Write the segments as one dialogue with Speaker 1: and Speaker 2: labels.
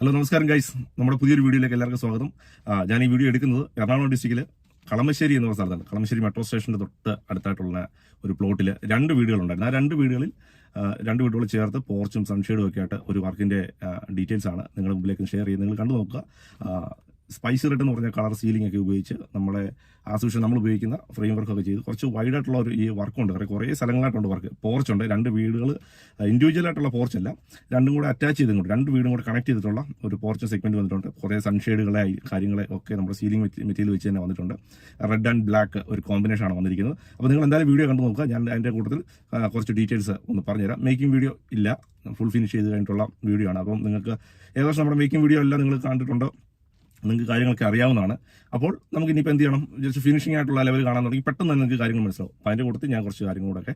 Speaker 1: Hello നമസ്കാരം guys, നമ്മുടെ പുതിയൊരു വീഡിയോയിലേക്ക് എല്ലാവർക്കും സ്വാഗതം. ഞാൻ ഈ വീഡിയോ എടുക്കുന്നത് എറണാകുളം ഡിസ്ട്രിക്റ്റിൽ കളമശ്ശേരി എന്ന സ്ഥലത്താണ്. കളമശ്ശേരി മെട്രോ സ്റ്റേഷൻ്റെ തൊട്ട് അടുത്തായിട്ടുള്ള ഒരു പ്ലോട്ടിൽ 2 വീടുകളുണ്ടായിരുന്നു. ആ 2 വീടുകളിൽ 2 വീടുകൾ ചേർത്ത് പോർച്ചും സൺഷെയ്ഡും ഒക്കെ ആയിട്ട് ഒരു വർക്കിൻ്റെ ഡീറ്റെയിൽസ് ആണ് നിങ്ങളുടെ മുമ്പിലേക്ക് ഷെയർ ചെയ്യുന്നത്. നിങ്ങൾ കണ്ടു നോക്കുക. സ്പൈസ് റെഡ് എന്ന് പറഞ്ഞ കളർ സീലിംഗ് ഒക്കെ ഉപയോഗിച്ച് നമ്മളെ ആസ്യൂഷൻ നമ്മൾ ഉപയോഗിക്കുന്ന ഫ്രെയിം വർക്കൊക്കെ ചെയ്ത് കുറച്ച് വൈഡായിട്ടുള്ള ഒരു ഈ വർക്കുണ്ട്. കുറേ സ്ഥലങ്ങളായിട്ടുണ്ട് വർക്ക്. പോർച്ചുണ്ട്, 2 വീടുകൾ ഇൻഡിവിജ്വൽ ആയിട്ടുള്ള പോർച്ചല്ല, രണ്ടും കൂടെ അറ്റാച്ച് ചെയ്തുകൊണ്ട് 2 വീടും കൂടെ കണക്ട് ചെയ്തിട്ടുള്ള ഒരു പോർച്ച് സെഗ്മെന്റ് വന്നിട്ടുണ്ട്. കുറേ സൺഷെയ്ഡുകളെ കാര്യങ്ങളെ ഒക്കെ നമ്മുടെ സീലിംഗ് മെറ്റീരിയൽ വെച്ച് തന്നെ വന്നിട്ടുണ്ട്. റെഡ് ആൻഡ് ബ്ലാക്ക് ഒരു കോമ്പിനേഷനാണ് വന്നിരിക്കുന്നത്. അപ്പോൾ നിങ്ങൾ എന്തായാലും വീഡിയോ കണ്ടു നോക്കുക. ഞാൻ അതിൻ്റെ കൂട്ടത്തിൽ കുറച്ച് ഡീറ്റെയിൽസ് ഒന്ന് പറഞ്ഞുതരാം. മേക്കിംഗ് വീഡിയോ ഇല്ല, ഫുൾ ഫിനിഷ് ചെയ്ത് കഴിഞ്ഞിട്ടുള്ള വീഡിയോ ആണ്. അപ്പം നിങ്ങൾക്ക് ഏകദേശം നമ്മുടെ മേക്കിംഗ് വീഡിയോ എല്ലാം നിങ്ങൾ കണ്ടിട്ടുണ്ടോ, നിങ്ങൾക്ക് കാര്യങ്ങളൊക്കെ അറിയാവുന്നതാണ്. അപ്പോൾ നമുക്ക് ഇനിയിപ്പോൾ എന്ത് ചെയ്യണം, ജസ്റ്റ് ഫിനിഷിംഗ് ആയിട്ടുള്ള ലെവൽ കാണാൻ തുടങ്ങി പെട്ടെന്ന് തന്നെ നിങ്ങൾക്ക് കാര്യങ്ങൾ മനസ്സിലാവും. അപ്പോൾ അതിൻ്റെ കൂട്ടത്തിൽ ഞാൻ കുറച്ച് കാര്യങ്ങളൂടെ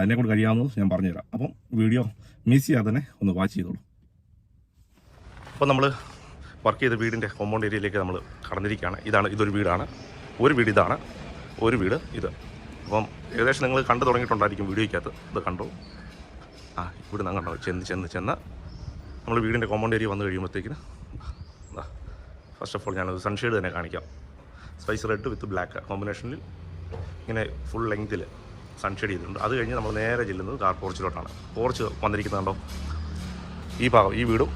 Speaker 1: എന്നെ കൂടെ കഴിയാവുന്നത് ഞാൻ പറഞ്ഞുതരാം. അപ്പം വീഡിയോ മിസ് ചെയ്യാതെ തന്നെ ഒന്ന് വാച്ച് ചെയ്തോളൂ. അപ്പോൾ നമ്മൾ വർക്ക് ചെയ്ത വീടിൻ്റെ കോമ്പൗണ്ട് ഏരിയയിലേക്ക് നമ്മൾ കടന്നിരിക്കുകയാണ്. ഇതൊരു വീടാണ്. ഒരു വീട് ഇതാണ്, ഒരു വീട് ഇത്. അപ്പം ഏകദേശം നിങ്ങൾ കണ്ടു തുടങ്ങിയിട്ടുണ്ടായിരിക്കും വീഡിയോയ്ക്കകത്ത്. ഇത് കണ്ടു. ഇവിടെ നിന്ന് കണ്ടോ, ചെന്ന് നമ്മൾ വീടിൻ്റെ കോമ്പൗണ്ട് ഏരിയ വന്നു കഴിയുമ്പോഴത്തേക്കിന് ഫസ്റ്റ് ഓഫ് ഓൾ ഞാനത് സൺഷെയ്ഡ് തന്നെ കാണിക്കാം. സ്പൈസ് റെഡ് വിത്ത് ബ്ലാക്ക് കോമ്പിനേഷനിൽ ഇങ്ങനെ ഫുൾ ലെങ്തിൽ സൺഷെയ്ഡ് ചെയ്തിട്ടുണ്ട്. അത് കഴിഞ്ഞ് നമ്മൾ നേരെ ചെല്ലുന്നത് കാർ പോർച്ചിലോട്ടാണ്. പോർച്ച് വന്നിരിക്കുന്നുണ്ടോ, ഈ ഭാഗം ഈ വീടും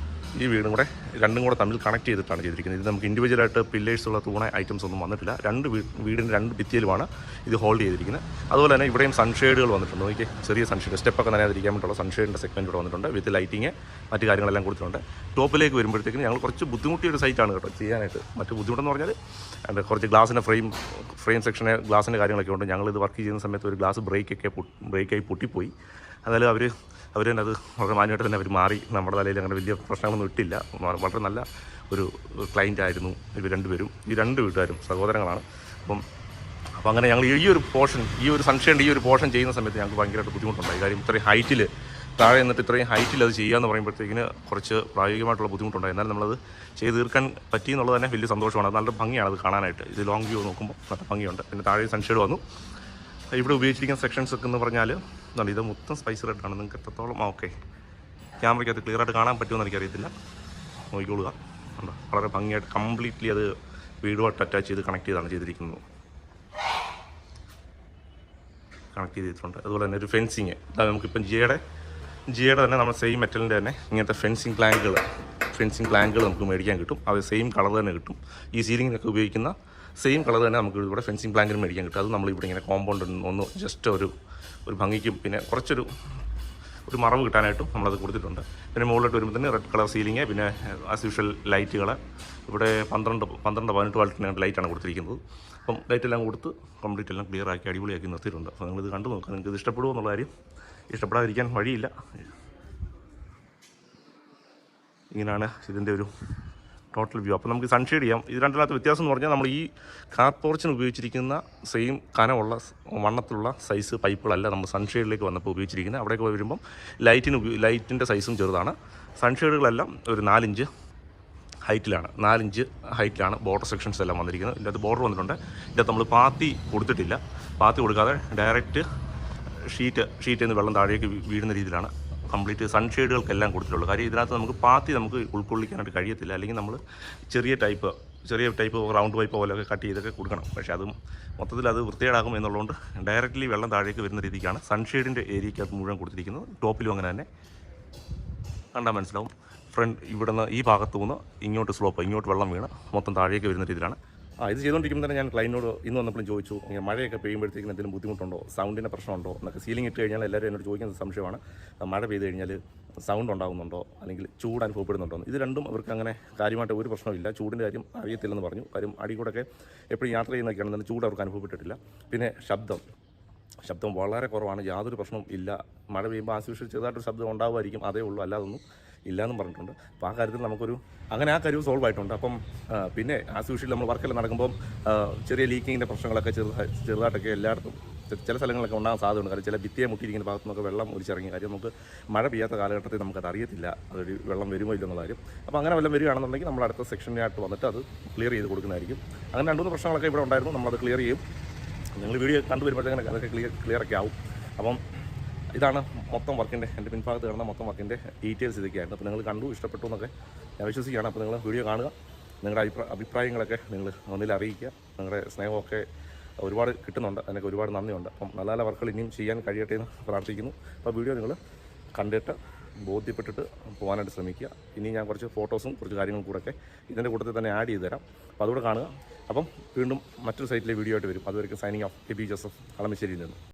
Speaker 1: കൂടെ രണ്ടും കൂടെ തമ്മിൽ കണക്ട് ചെയ്തിട്ടാണ് ചെയ്തിരിക്കുന്നത്. ഇത് നമുക്ക് ഇൻഡിവിജ്വലായിട്ട് പില്ലേഴ്സുള്ള തൂണ ഐറ്റംസ് ഒന്നും വന്നിട്ടില്ല. വീടിൻ്റെ 2 ഭിത്തിയിലുമാണ് ഇത് ഹോൾഡ് ചെയ്തിരിക്കുന്നത്. അതുപോലെ തന്നെ ഇവിടെയും സൺഷെയ്ഡുകൾ വന്നിട്ടുണ്ട്. നോക്കി, ചെറിയ സൺഷെയ്ഡ്, സ്റ്റെപ്പൊക്കെ നനയാതിരിക്കാൻ വേണ്ടിയിട്ടുള്ള സൺഷെയ്ഡിൻ്റെ സെഗ്മെൻറ്റ് ഇവിടെ വന്നിട്ടുണ്ട്. വിത്ത് ലൈറ്റിങ് മറ്റു കാര്യങ്ങളെല്ലാം കൊടുത്തിട്ടുണ്ട്. ടോപ്പിലേക്ക് വരുമ്പോഴത്തേക്കും ഞങ്ങൾ കുറച്ച് ബുദ്ധിമുട്ടിയൊരു സൈറ്റാണ് കേട്ടോ ചെയ്യാനായിട്ട്. മറ്റു ബുദ്ധിമുട്ടെന്ന് പറഞ്ഞാൽ കുറച്ച് ഗ്ലാസിൻ്റെ ഫ്രെയിം സെക്ഷന് ഗ്ലാസിൻ്റെ കാര്യങ്ങളൊക്കെ ഉണ്ട്. ഞങ്ങളിത് വർക്ക് ചെയ്യുന്ന സമയത്ത് ഒരു ഗ്ലാസ് ബ്രേക്കായി പൊട്ടിപ്പോയി. അതായത് അവർ തന്നെ അത് വളരെ മാന്യമായിട്ട് തന്നെ അവർ മാറി. നമ്മുടെ തലയിൽ അങ്ങനെ വലിയ പ്രശ്നങ്ങളൊന്നും ഇട്ടില്ല. വളരെ നല്ല ഒരു ക്ലയൻ്റ് ആയിരുന്നു ഇവർ രണ്ടുപേരും. ഈ 2 വീട്ടുകാരും സഹോദരങ്ങളാണ്. അപ്പം അങ്ങനെ ഞങ്ങൾ ഈ ഒരു സൺഷെയ്ഡ് ഈ ഒരു പോർഷൻ ചെയ്യുന്ന സമയത്ത് ഞങ്ങൾക്ക് ഭയങ്കരമായിട്ട് ബുദ്ധിമുട്ടുണ്ടായി. കാര്യം ഇത്രയും ഹൈറ്റിൽ താഴെ നിന്നിട്ട് ഇത്രയും ഹൈറ്റിൽ അത് ചെയ്യാമെന്ന് പറയുമ്പോഴത്തേക്കിന് കുറച്ച് പ്രായോഗികമായിട്ടുള്ള ബുദ്ധിമുട്ടുണ്ടായി. എന്നാലും നമ്മളത് ചെയ്ത് തീർക്കാൻ പറ്റി എന്നുള്ളത് തന്നെ വലിയ സന്തോഷമാണ്. അത് നല്ല ഭംഗിയാണ് അത് കാണാനായിട്ട്. ഇത് ലോങ് വ്യൂ നോക്കുമ്പോൾ നല്ല ഭംഗിയുണ്ട്. പിന്നെ താഴെ സൺഷെയ്ഡ് വന്നു. ഇവിടെ ഉപയോഗിച്ചിരിക്കുന്ന സെക്ഷൻസ് ഒക്കെ എന്ന് പറഞ്ഞാൽ ഇത് മൊത്തം സ്പൈസ് റെഡാണ്. നിങ്ങൾക്ക് എത്രത്തോളം ഓക്കെ ക്യാമറയ്ക്കകത്ത് ക്ലിയർ ആയിട്ട് കാണാൻ പറ്റുമെന്ന് എനിക്കറിയത്തില്ല. നോക്കിക്കൊള്ളുക. വളരെ ഭംഗിയായിട്ട് കംപ്ലീറ്റ്ലി അത് വീടുമായിട്ട് അറ്റാച്ച് ചെയ്ത് കണക്ട് ചെയ്താണ് ചെയ്തിരിക്കുന്നത്. കണക്ട് ചെയ്തിട്ടുണ്ട്. അതുപോലെ തന്നെ ഒരു ഫെൻസിങ്, നമുക്കിപ്പം ജിയുടെ തന്നെ നമ്മൾ സെയിം മെറ്റലിൻ്റെ തന്നെ ഇങ്ങനത്തെ ഫെൻസിങ് പ്ലാങ്കുകൾ നമുക്ക് മേടിക്കാൻ കിട്ടും. അത് സെയിം കളർ തന്നെ കിട്ടും. ഈ സീലിങ്ങിനൊക്കെ ഉപയോഗിക്കുന്ന സെയിം കളർ തന്നെ നമുക്ക് ഇവിടെ ഫെൻസിങ് പ്ലാങ്കിന് മേടിക്കാൻ കിട്ടും. അത് നമ്മളിവിടെ ഇങ്ങനെ കോമ്പൗണ്ട് ഒന്ന് ജസ്റ്റ് ഒരു ഭംഗിക്കും പിന്നെ കുറച്ചൊരു മറവ് കിട്ടാനായിട്ടും നമ്മളത് കൊടുത്തിട്ടുണ്ട്. പിന്നെ മുകളിലോട്ട് വരുമ്പോൾ തന്നെ റെഡ് കളർ സീലിങ്, പിന്നെ ആസ് യൂഷ്വൽ ലൈറ്റുകൾ ഇവിടെ 12-18 വാൾട്ടിന് ലൈറ്റാണ് കൊടുത്തിരിക്കുന്നത്. അപ്പം ലൈറ്റെല്ലാം കൊടുത്ത് കംപ്ലീറ്റ് എല്ലാം ക്ലിയർ ആക്കി അടിപൊളിയാക്കി നിർത്തിയിട്ടുണ്ട്. അപ്പോൾ നിങ്ങളിത് കണ്ടു നോക്കാം. നിങ്ങൾക്ക് ഇത് ഇഷ്ടപ്പെടുമോ എന്നുള്ള കാര്യം ഇഷ്ടപ്പെടാതിരിക്കാൻ വഴിയില്ല. ഇങ്ങനെയാണ് ഇതിൻ്റെ ഒരു ടോട്ടൽ വ്യൂ. അപ്പോൾ നമുക്ക് സൺഷെയ്ഡ് ചെയ്യാം. ഇത് രണ്ടിനകത്ത് വ്യത്യാസം എന്ന് പറഞ്ഞാൽ നമ്മൾ ഈ കാർ പോർച്ചിന് ഉപയോഗിച്ചിരിക്കുന്ന സെയിം കനമുള്ള വണ്ണത്തിലുള്ള സൈസ് പൈപ്പുകളല്ല നമ്മൾ സൺഷെയ്ഡിലേക്ക് വന്നപ്പോൾ ഉപയോഗിച്ചിരിക്കുന്നത്. അവിടെയൊക്കെ വരുമ്പം ലൈറ്റിൻ്റെ സൈസും ചെറുതാണ്. സൺഷെയ്ഡുകളെല്ലാം ഒരു 4 ഇഞ്ച് ഹൈറ്റിലാണ് ബോർഡർ സെക്ഷൻസ് എല്ലാം വന്നിരിക്കുന്നത്. ഇതിനകത്ത് ബോർഡർ വന്നിട്ടുണ്ട്. ഇതിനകത്ത് നമ്മൾ പാത്തി കൊടുത്തിട്ടില്ല. പാത്തി കൊടുക്കാതെ ഡയറക്റ്റ് ഷീറ്റിൽ നിന്ന് വെള്ളം താഴേക്ക് വീഴുന്ന രീതിയിലാണ് കംപ്ലീറ്റ് സൺഷെയ്ഡുകൾക്കെല്ലാം കൊടുത്തിട്ടുള്ളൂ. കാര്യം ഇതിനകത്ത് നമുക്ക് ഉൾക്കൊള്ളിക്കാനായിട്ട് കഴിയത്തില്ല. അല്ലെങ്കിൽ നമ്മൾ ചെറിയ ടൈപ്പ് റൗണ്ട് പൈപ്പ് പോലെയൊക്കെ കട്ട് ചെയ്തൊക്കെ കൊടുക്കണം. പക്ഷേ അതും മൊത്തത്തിൽ അത് വൃത്തികേടാകും എന്നുള്ളതുകൊണ്ട് ഡയറക്റ്റ്ലി വെള്ളം താഴേക്ക് വരുന്ന രീതിക്കാണ് സൺഷെയ്ഡിൻ്റെ ഏരിയയ്ക്കകത്ത് മുഴുവൻ കൊടുത്തിരിക്കുന്നത്. ടോപ്പിലും അങ്ങനെ തന്നെ കണ്ടാൽ മനസ്സിലാവും. ഇവിടുന്ന് ഈ ഭാഗത്തു നിന്ന് ഇങ്ങോട്ട് വെള്ളം വീണ് മൊത്തം താഴേക്ക് വരുന്ന രീതിയിലാണ്. ഇത് ചെയ്തുകൊണ്ടിരിക്കുമ്പോൾ തന്നെ ഞാൻ ക്ലൈൻറ്റിനോട് ഇന്ന് വന്നപ്പോഴും ചോദിച്ചു, മഴയൊക്കെ പെയ്യുമ്പോഴത്തേക്കും എന്തെങ്കിലും ബുദ്ധിമുട്ടുണ്ടോ, സൗണ്ടിൻ്റെ പ്രശ്നമുണ്ടോ എന്നൊക്കെ. സീലിംഗ് ഇട്ട് കഴിഞ്ഞാൽ എല്ലാവരും എന്നോട് ചോദിക്കുന്ന സംശയമാണ്, മഴ പെയ്ത് കഴിഞ്ഞാൽ സൗണ്ട് ഉണ്ടാകുന്നുണ്ടോ അല്ലെങ്കിൽ ചൂട് അനുഭവപ്പെടുന്നുണ്ടോ എന്ന്. ഇത് രണ്ടും അവർക്ക് അങ്ങനെ കാര്യമായിട്ട് ഒരു പ്രശ്നമില്ല. ചൂടിൻ്റെ കാര്യം അറിയത്തില്ലെന്ന് പറഞ്ഞു. കാര്യം അടികൂടൊക്കെ എപ്പോഴും യാത്ര ചെയ്യുന്നതൊക്കെയാണെന്ന് ചൂട് അവർക്ക് അനുഭവപ്പെട്ടിട്ടില്ല. പിന്നെ ശബ്ദം വളരെ കുറവാണ്, യാതൊരു പ്രശ്നവും ഇല്ല. മഴ പെയ്യുമ്പോൾ ആസ്യൂഷ്വൽ ചെറുതായിട്ടൊരു ശബ്ദം ഉണ്ടാവുമായിരിക്കും, അതേ ഉള്ളൂ, അല്ലാതൊന്നും ഇല്ലയെന്നും പറഞ്ഞിട്ടുണ്ട്. അപ്പോൾ ആ കാര്യത്തിൽ നമുക്കൊരു ആ കാര്യം സോൾവ് ആയിട്ടുണ്ട്. അപ്പം പിന്നെ ആസ്യൂഷ്വൽ നമ്മൾ വർക്കെല്ലാം നടക്കുമ്പം ചെറിയ ലീക്കിങ്ങിൻ്റെ പ്രശ്നങ്ങളൊക്കെ ചെറുതായിട്ടൊക്കെ എല്ലായിടത്തും ചില സ്ഥലങ്ങളൊക്കെ ഉണ്ടാകാൻ സാധ്യതയുണ്ട്. കാരണം ചില ഭിത്തിയെ മുട്ടിയിരിക്കുന്ന ഭാഗത്തു നിന്നൊക്കെ വെള്ളം ഒലിച്ചിറങ്ങി. കാര്യം നമുക്ക് മഴ പെയ്യാത്ത കാലഘട്ടത്തിൽ നമുക്കത് അറിയത്തില്ല അതൊരു വെള്ളം വരുമോ ഇല്ലെന്നുള്ള കാര്യം. അപ്പോൾ അങ്ങനെ വെള്ളം വരികയാണെന്നുണ്ടെങ്കിൽ നമ്മൾ അടുത്ത സെക്ഷനായിട്ട് വന്നിട്ട് അത് ക്ലിയർ ചെയ്ത് കൊടുക്കുന്നതായിരിക്കും. അങ്ങനെ 2-3 പ്രശ്നങ്ങളൊക്കെ ഇവിടെ ഉണ്ടായിരുന്നു. നമ്മളത് ക്ലിയർ ചെയ്യും. നിങ്ങൾ വീഡിയോ കണ്ടുവരുമ്പോഴത്തേക്കും അതൊക്കെ ക്ലിയറൊക്കെ ആവും. അപ്പം ഇതാണ് മൊത്തം വർക്കിൻ്റെ എൻ്റെ പിൻഭാഗത്ത് കിടന്ന മൊത്തം വർക്കിൻ്റെ ഡീറ്റെയിൽസ് ഇതൊക്കെയായിരുന്നു. അപ്പോൾ നിങ്ങൾ കണ്ടു ഇഷ്ടപ്പെട്ടു എന്നൊക്കെ ഞാൻ വിശ്വസിക്കുകയാണ്. അപ്പോൾ നിങ്ങൾ വീഡിയോ കാണുക, നിങ്ങളുടെ അഭിപ്രായങ്ങളൊക്കെ നിങ്ങൾ ഒന്നിൽ അറിയിക്കുക. നിങ്ങളുടെ സ്നേഹമൊക്കെ ഒരുപാട് കിട്ടുന്നുണ്ട്, അതിനൊക്കെ ഒരുപാട് നന്ദിയുണ്ട്. അപ്പം നല്ല നല്ല വർക്കുകൾ ഇനിയും ചെയ്യാൻ കഴിയട്ടെ എന്ന് പ്രാർത്ഥിക്കുന്നു. അപ്പോൾ വീഡിയോ നിങ്ങൾ കണ്ടിട്ട് ബോധ്യപ്പെട്ടിട്ട് പോകാനായിട്ട് ശ്രമിക്കുക. ഇനി ഞാൻ കുറച്ച് ഫോട്ടോസും കുറച്ച് കാര്യങ്ങളും കൂടെയൊക്കെ ഇതിൻ്റെ കൂട്ടത്തിൽ തന്നെ ആഡ് ചെയ്ത് തരാം. അപ്പോൾ അതുകൂടെ കാണുക. അപ്പം വീണ്ടും മറ്റൊരു സൈറ്റിലെ വീഡിയോ ആയിട്ട് വരും. അതുവരെയും സൈനിങ് ഓഫ്, എബി ജോസഫ്, കളമശ്ശേരിയിൽ നിന്ന്.